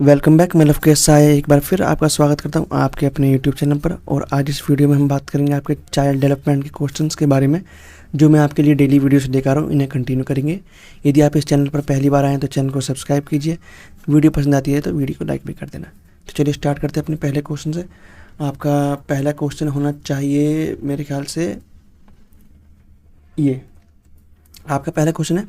Welcome back. मैं लवकेश साय एक बार फिर आपका स्वागत करता हूं आपके अपने यूट्यूब चैनल पर। और आज इस वीडियो में हम बात करेंगे आपके चाइल्ड डेवलपमेंट के क्वेश्चंस के बारे में, जो मैं आपके लिए डेली वीडियोस लेकर आ रहा हूं। इन्हें कंटिन्यू करेंगे। यदि आप इस चैनल पर पहली बार आए हैं तो चैनल को सब्सक्राइब कीजिए। वीडियो पसंद आती है तो वीडियो को लाइक भी कर देना। तो चलिए स्टार्ट करते हैं अपने पहले क्वेश्चन से। आपका पहला क्वेश्चन होना चाहिए मेरे ख्याल से ये। आपका पहला क्वेश्चन है,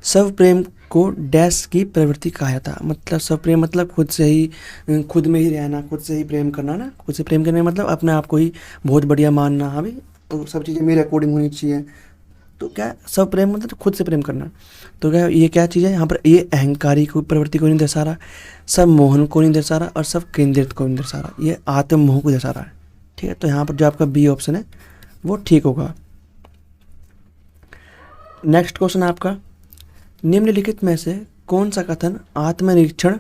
स्व प्रेम को डैश की प्रवृत्ति कहा जाता है। मतलब स्व प्रेम मतलब खुद से ही, खुद में ही रहना, खुद से ही प्रेम करना ना। खुद से प्रेम करने का मतलब अपने आप को ही बहुत बढ़िया मानना। हाँ भाई, तो सब चीज़ें मेरे अकॉर्डिंग होनी चाहिए। तो क्या स्व प्रेम मतलब खुद से प्रेम करना। तो क्या ये क्या चीज़ है यहाँ पर? ये अहंकारी को प्रवृत्ति को नहीं दर्शा रहा, सब मोहन को नहीं दर्शा रहा और सब केंद्रित को नहीं दर्शा रहा। ये आत्ममोह को दर्शा रहा है। ठीक है, तो यहाँ पर जो आपका बी ऑप्शन है वो ठीक होगा। नेक्स्ट क्वेश्चन आपका, निम्नलिखित में से कौन सा कथन आत्मनिरीक्षण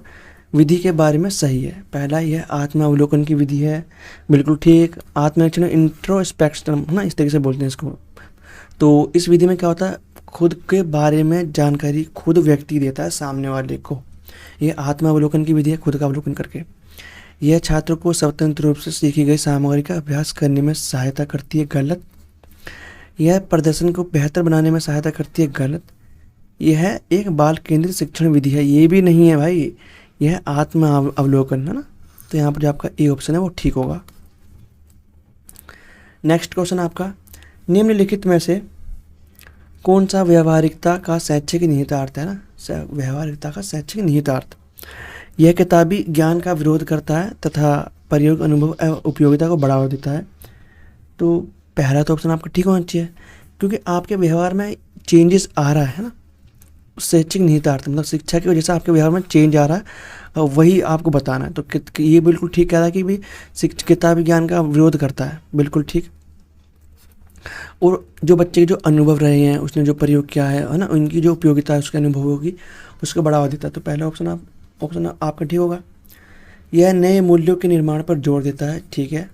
विधि के बारे में सही है? पहला यह आत्मावलोकन की विधि है, बिल्कुल ठीक। आत्मनिरीक्षण इंट्रोस्पेक्शन है ना, इस तरीके से बोलते हैं इसको। तो इस विधि में क्या होता है, खुद के बारे में जानकारी खुद व्यक्ति देता है सामने वाले को। यह आत्मावलोकन की विधि है, खुद का अवलोकन करके। यह छात्र को स्वतंत्र रूप से सीखी गई सामग्री का अभ्यास करने में सहायता करती है, गलत। यह प्रदर्शन को बेहतर बनाने में सहायता करती है, गलत। यह एक बाल केंद्रित शिक्षण विधि है, ये भी नहीं है भाई। यह आत्म अवलोकन है ना। तो यहाँ पर जो आपका ए ऑप्शन है वो ठीक होगा। नेक्स्ट क्वेश्चन आपका, निम्नलिखित में से कौन सा व्यवहारिकता का शैक्षिक निहितार्थ है ना? व्यवहारिकता का शैक्षिक निहितार्थ। यह किताबी ज्ञान का विरोध करता है तथा प्रयोग, अनुभव एवं उपयोगिता को बढ़ावा देता है। तो पहला तो ऑप्शन आपका ठीक होना चाहिए, क्योंकि आपके व्यवहार में चेंजेस आ रहा है ना। शैक्षिक निहितार्थ मतलब शिक्षा की वजह से आपके व्यवहार में चेंज आ रहा है, वही आपको बताना है। तो ये बिल्कुल ठीक कह रहा है कि भाई किताबी ज्ञान का विरोध करता है, बिल्कुल ठीक। और जो बच्चे के जो अनुभव रहे हैं, उसने जो प्रयोग किया है ना, उनकी जो उपयोगिता है, उसके अनुभव होगी, उसको बढ़ावा देता है। तो पहला ऑप्शन आपका ठीक होगा। यह नए मूल्यों के निर्माण पर जोर देता है, ठीक है,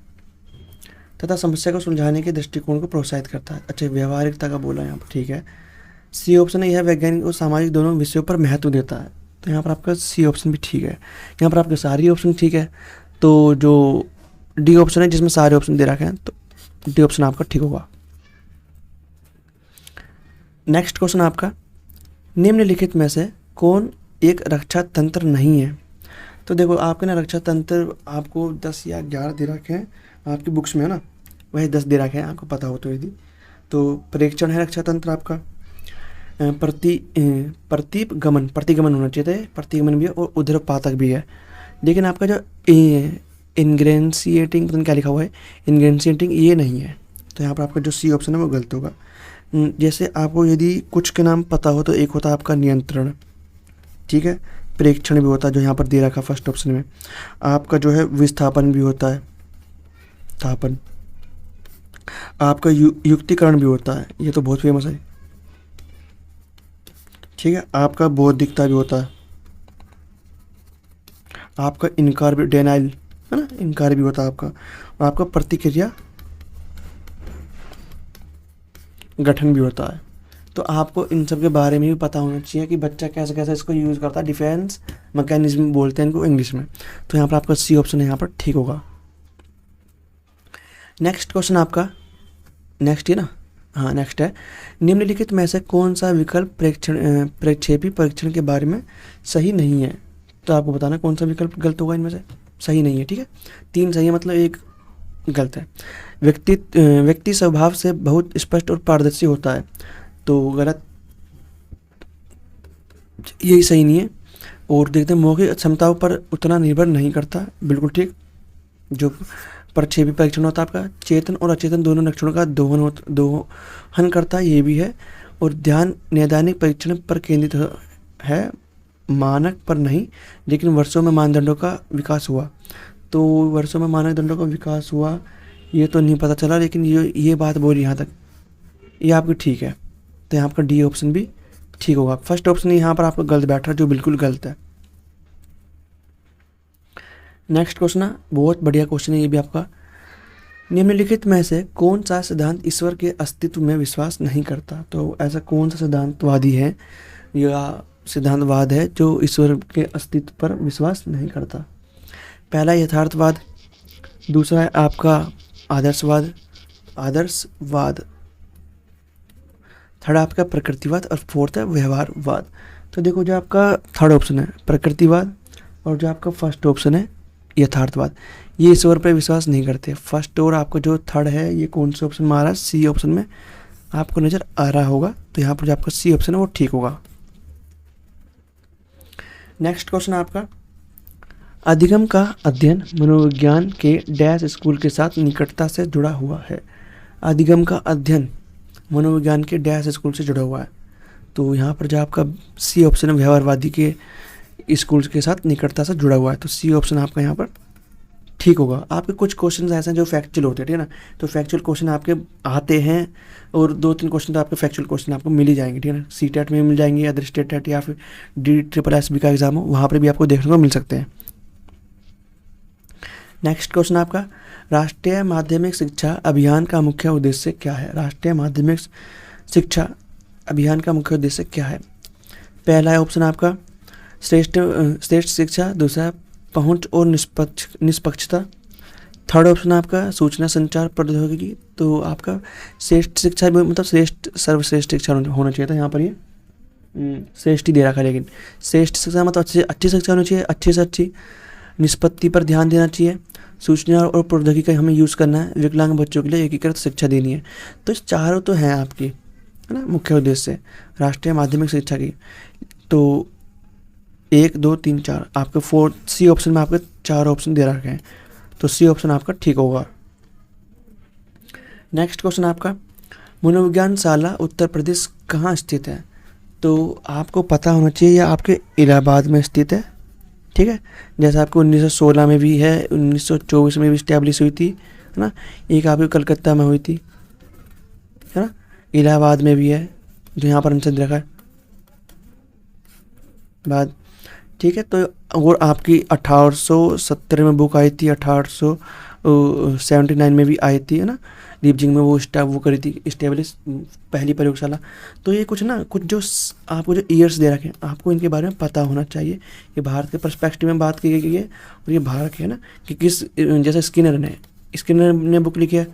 तथा समस्या को सुलझाने के दृष्टिकोण को प्रोत्साहित करता है। अच्छा, व्यवहारिकता का बोला यहाँ पर, ठीक है। सी ऑप्शन है, यह वैज्ञानिक और सामाजिक दोनों विषयों पर महत्व देता है। तो यहाँ पर आपका सी ऑप्शन भी ठीक है। यहाँ पर आपके सारी ऑप्शन ठीक है। तो जो डी ऑप्शन है, जिसमें सारे ऑप्शन दे रखे हैं, तो डी ऑप्शन आपका ठीक होगा। नेक्स्ट क्वेश्चन आपका, निम्नलिखित में से कौन एक रक्षा तंत्र नहीं है? तो देखो आपके ना रक्षा तंत्र आपको 10 या 11 दे रखे हैं आपकी बुक्स में, है ना। वही 10 दे रखे हैं, आपको पता हो तो। यदि तो प्रेक्षण है रक्षा तंत्र आपका, प्रतिगमन होना चाहिए था, प्रतिगमन भी है, और उदरपातक भी है। लेकिन आपका जो इनग्रेंशिएटिंग, पता नहीं क्या लिखा हुआ है, इनग्रेंशिएटिंग, ये नहीं है। तो यहाँ पर आपका जो सी ऑप्शन है वो गलत होगा। जैसे आपको यदि कुछ के नाम पता हो तो एक होता है आपका नियंत्रण, ठीक है। प्रेक्षण भी होता है जो यहाँ पर दे रखा फर्स्ट ऑप्शन में। आपका जो है विस्थापन भी होता है, स्थापन। आपका युक्तिकरण भी होता है, ये तो बहुत फेमस है, ठीक है। आपका बौद्धिकता भी होता है। आपका इनकार भी, डेनाइल है ना, इनकार भी होता है आपका। और आपका प्रतिक्रिया गठन भी होता है। तो आपको इन सब के बारे में भी पता होना चाहिए कि बच्चा कैसे कैसे इसको यूज़ करता है। डिफेंस मैकेनिज्म बोलते हैं इनको इंग्लिश में। तो यहाँ पर आपका सी ऑप्शन है यहाँ पर ठीक होगा। नेक्स्ट क्वेश्चन आपका, नेक्स्ट है ना, हाँ नेक्स्ट है, निम्नलिखित में से कौन सा विकल्प प्रक्षेपी परीक्षण के बारे में सही नहीं है? तो आपको बताना कौन सा विकल्प गलत होगा इनमें से, सही नहीं है, ठीक है। 3 सही है, मतलब 1 गलत है। व्यक्ति स्वभाव से बहुत स्पष्ट और पारदर्शी होता है, तो गलत, यही सही नहीं है। और देखते हैं, मौखिक क्षमताओं पर उतना निर्भर नहीं करता, बिल्कुल ठीक। जो प्रक्षेपी परीक्षण होता है आपका, चेतन और अचेतन दोनों लक्षणों का दोहन करता है, ये भी है। और ध्यान नैदानिक परीक्षण पर केंद्रित है, मानक पर नहीं। लेकिन वर्षों में मानदंडों का विकास हुआ, तो वर्षों में मानदंडों का विकास हुआ ये तो नहीं पता चला, लेकिन ये बात बोली यहाँ तक, ये आपकी ठीक है। तो यहाँ आपका डी ऑप्शन भी ठीक होगा। फर्स्ट ऑप्शन यहाँ पर आपका गलत बैठ रहा है, जो बिल्कुल गलत है। नेक्स्ट क्वेश्चन है, बहुत बढ़िया क्वेश्चन है ये भी आपका। निम्नलिखित में से कौन सा सिद्धांत ईश्वर के अस्तित्व में विश्वास नहीं करता? तो ऐसा कौन सा सिद्धांतवादी है या सिद्धांतवाद है जो ईश्वर के अस्तित्व पर विश्वास नहीं करता। पहला यथार्थवाद, दूसरा है आपका आदर्शवाद, थर्ड आपका प्रकृतिवाद और फोर्थ है व्यवहारवाद। तो देखो जो आपका थर्ड ऑप्शन है प्रकृतिवाद और जो आपका फर्स्ट ऑप्शन है यथार्थवाद, ये ईश्वर पर विश्वास नहीं करते। फर्स्ट और आपका जो थर्ड है ये कौन से ऑप्शन में आ रहा है, सी ऑप्शन में आपको नज़र आ रहा होगा। तो यहाँ पर जो आपका सी ऑप्शन है वो ठीक होगा। नेक्स्ट क्वेश्चन आपका, अधिगम का अध्ययन मनोविज्ञान के डैश स्कूल के साथ निकटता से जुड़ा हुआ है। अधिगम का अध्ययन मनोविज्ञान के डैश स्कूल से जुड़ा हुआ है। तो यहाँ पर जो आपका सी ऑप्शन है व्यवहारवादी के स्कूल के साथ निकटता से जुड़ा हुआ है। तो सी ऑप्शन आपका यहाँ पर ठीक होगा। आपके कुछ क्वेश्चन ऐसे हैं जो फैक्चुअल होते हैं, ठीक है ना। तो फैक्चुअल क्वेश्चन आपके आते हैं और 2-3 क्वेश्चन तो आपके फैक्चुअल क्वेश्चन आपको मिल ही जाएंगे, ठीक है ना। सीटेट में मिल जाएंगे, अदर स्टेट या फिर DSSB का एग्जाम हो वहाँ पर भी आपको देखने को मिल सकते हैं। नेक्स्ट क्वेश्चन आपका, राष्ट्रीय माध्यमिक शिक्षा अभियान का मुख्य उद्देश्य क्या है। राष्ट्रीय माध्यमिक शिक्षा अभियान का मुख्य उद्देश्य क्या है। पहला है ऑप्शन आपका श्रेष्ठ शिक्षा, दूसरा पहुंच और निष्पक्षता, थर्ड ऑप्शन आपका सूचना संचार प्रौद्योगिकी। तो आपका श्रेष्ठ शिक्षा मतलब सर्वश्रेष्ठ शिक्षा होना चाहिए था, यहाँ पर ये श्रेष्ठ ही दे रखा है। लेकिन श्रेष्ठ शिक्षा मतलब अच्छी शिक्षा होनी चाहिए, अच्छी से अच्छी, निष्पत्ति पर ध्यान देना चाहिए, सूचना और प्रौद्योगिकी का हमें यूज़ करना है, विकलांग बच्चों के लिए एकीकृत शिक्षा देनी है। तो इस चारों तो हैं आपकी, है ना, मुख्य उद्देश्य राष्ट्रीय माध्यमिक शिक्षा की। तो 1, 2, 3, 4 आपके 4 सी ऑप्शन में आपके 4 ऑप्शन दे रखे हैं। तो सी ऑप्शन आपका ठीक होगा। नेक्स्ट क्वेश्चन आपका, मनोविज्ञान शाला उत्तर प्रदेश कहाँ स्थित है। तो आपको पता होना चाहिए यह आपके इलाहाबाद में स्थित है, ठीक है। जैसे आपको 1916 में भी है, 1924 में भी इस्टेब्लिश हुई थी, है ना। एक आपकी कलकत्ता में हुई थी, है ना। इलाहाबाद में भी है जो यहाँ पर हमसे रखा है बाद, ठीक है। तो और आपकी 1870 में बुक आई थी, 1879 में भी आई थी, है ना। लीपजिंग में वो करी थी इस्टेब्लिश पहली प्रयोगशाला। तो ये कुछ जो आपको जो ईयर्स दे रखे हैं आपको इनके बारे में पता होना चाहिए। ये भारत के पर्सपेक्टिव में बात की गई है और ये भारत है ना कि किस, जैसे स्किनर ने बुक लिखी है,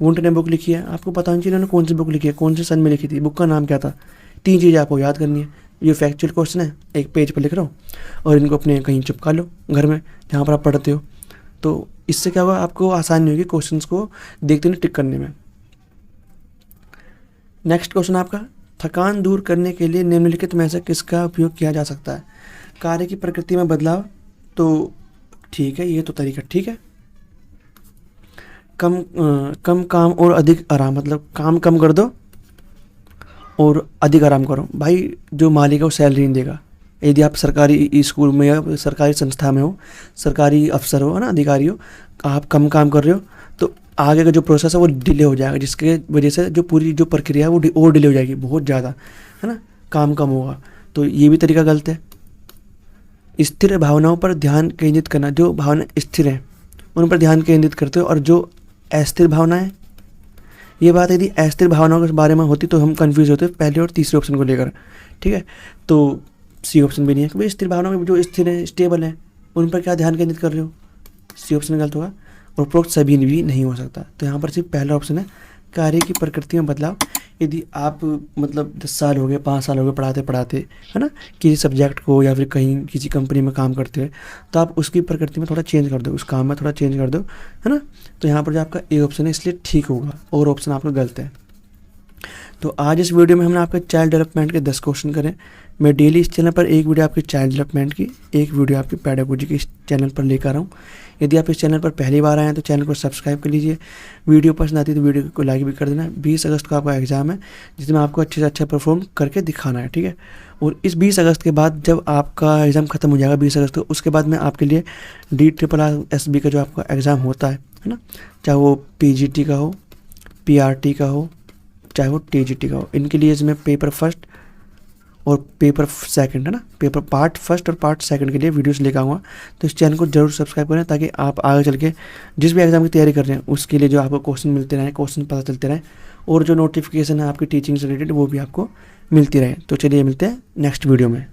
वुंट ने बुक लिखी है, आपको पता होना चाहिए इन्होंने कौन सी बुक लिखी है, कौन से सन में लिखी थी, बुक का नाम क्या था। 3 चीज़ें आपको याद करनी है। ये फैक्चुअल क्वेश्चन है, एक पेज पर लिख रहा हूँ और इनको अपने कहीं चिपका लो घर में जहाँ पर आप पढ़ते हो। तो इससे क्या होगा, आपको आसानी होगी क्वेश्चंस को देखते हुए टिक करने में। नेक्स्ट क्वेश्चन आपका, थकान दूर करने के लिए निम्नलिखित में से किसका उपयोग किया जा सकता है। कार्य की प्रकृति में बदलाव, तो ठीक है, ये तो तरीका ठीक है। कम काम और अधिक आराम, मतलब काम कम कर दो और अधिक आराम करो। भाई जो मालिक है वो सैलरी नहीं देगा। यदि आप सरकारी स्कूल में या सरकारी संस्था में हो, सरकारी अफसर हो, है ना, अधिकारी हो, आप कम काम कर रहे हो तो आगे का जो प्रोसेस है वो डिले हो जाएगा, जिसके वजह से जो पूरी जो प्रक्रिया है वो और डिले हो जाएगी बहुत ज़्यादा, है ना, काम कम होगा। तो ये भी तरीका गलत है। स्थिर भावनाओं पर ध्यान केंद्रित करना, जो भावना स्थिर हैं उन पर ध्यान केंद्रित करते हो, और जो अस्थिर भावनाएं, ये बात यदि अस्थिर भावनाओं के बारे में होती तो हम कंफ्यूज होते पहले और तीसरे ऑप्शन को लेकर, ठीक है। तो सी ऑप्शन भी नहीं है, क्योंकि स्थिर भावनाओं में जो स्थिर है, स्टेबल है, उन पर क्या ध्यान केंद्रित कर रहे हो, सी ऑप्शन गलत होगा। और उपरोक्त सभी भी नहीं हो सकता। तो यहाँ पर सिर्फ पहला ऑप्शन है, कार्य की प्रकृति में बदलाव। यदि आप मतलब 10 साल हो गए, 5 साल हो गए पढ़ाते पढ़ाते, है ना, किसी सब्जेक्ट को या फिर कहीं किसी कंपनी में काम करते हैं, तो आप उसकी प्रकृति में थोड़ा चेंज कर दो, उस काम में थोड़ा चेंज कर दो, है ना। तो यहाँ पर जो आपका ए ऑप्शन है इसलिए ठीक होगा, और ऑप्शन आपका गलत है। तो आज इस वीडियो में हमने आपके चाइल्ड डेवलपमेंट के 10 क्वेश्चन करें। मैं डेली इस चैनल पर एक वीडियो आपकी चाइल्ड डेवलपमेंट की, एक वीडियो आपकी पेडागोजी की इस चैनल पर लेकर आऊँ। यदि आप इस चैनल पर पहली बार आए हैं तो चैनल को सब्सक्राइब कर लीजिए। वीडियो पसंद आती है तो वीडियो को लाइक भी कर देना। 20 अगस्त को आपका एग्जाम है जिसमें आपको अच्छे से अच्छा परफॉर्म करके दिखाना है, ठीक है। और इस 20 अगस्त के बाद जब आपका एग्ज़ाम खत्म हो जाएगा 20 अगस्त को, उसके बाद मैं आपके लिए DSSB का जो आपका एग्ज़ाम होता है ना, चाहे वो PGT का हो, PRT का हो, चाहे वो TGT का हो, इनके लिए इसमें पेपर फर्स्ट और पेपर सेकंड, है ना, पेपर पार्ट फर्स्ट और पार्ट सेकंड के लिए वीडियोस लेकर आऊँगा। तो इस चैनल को जरूर सब्सक्राइब करें ताकि आप आगे चल के जिस भी एग्ज़ाम की तैयारी कर रहे हैं उसके लिए जो आपको क्वेश्चन मिलते रहें, क्वेश्चन पता चलते रहें, और जो नोटिफिकेशन है आपकी टीचिंग से रिलेटेड वो भी आपको मिलती रहे। तो चलिए मिलते हैं नेक्स्ट वीडियो में।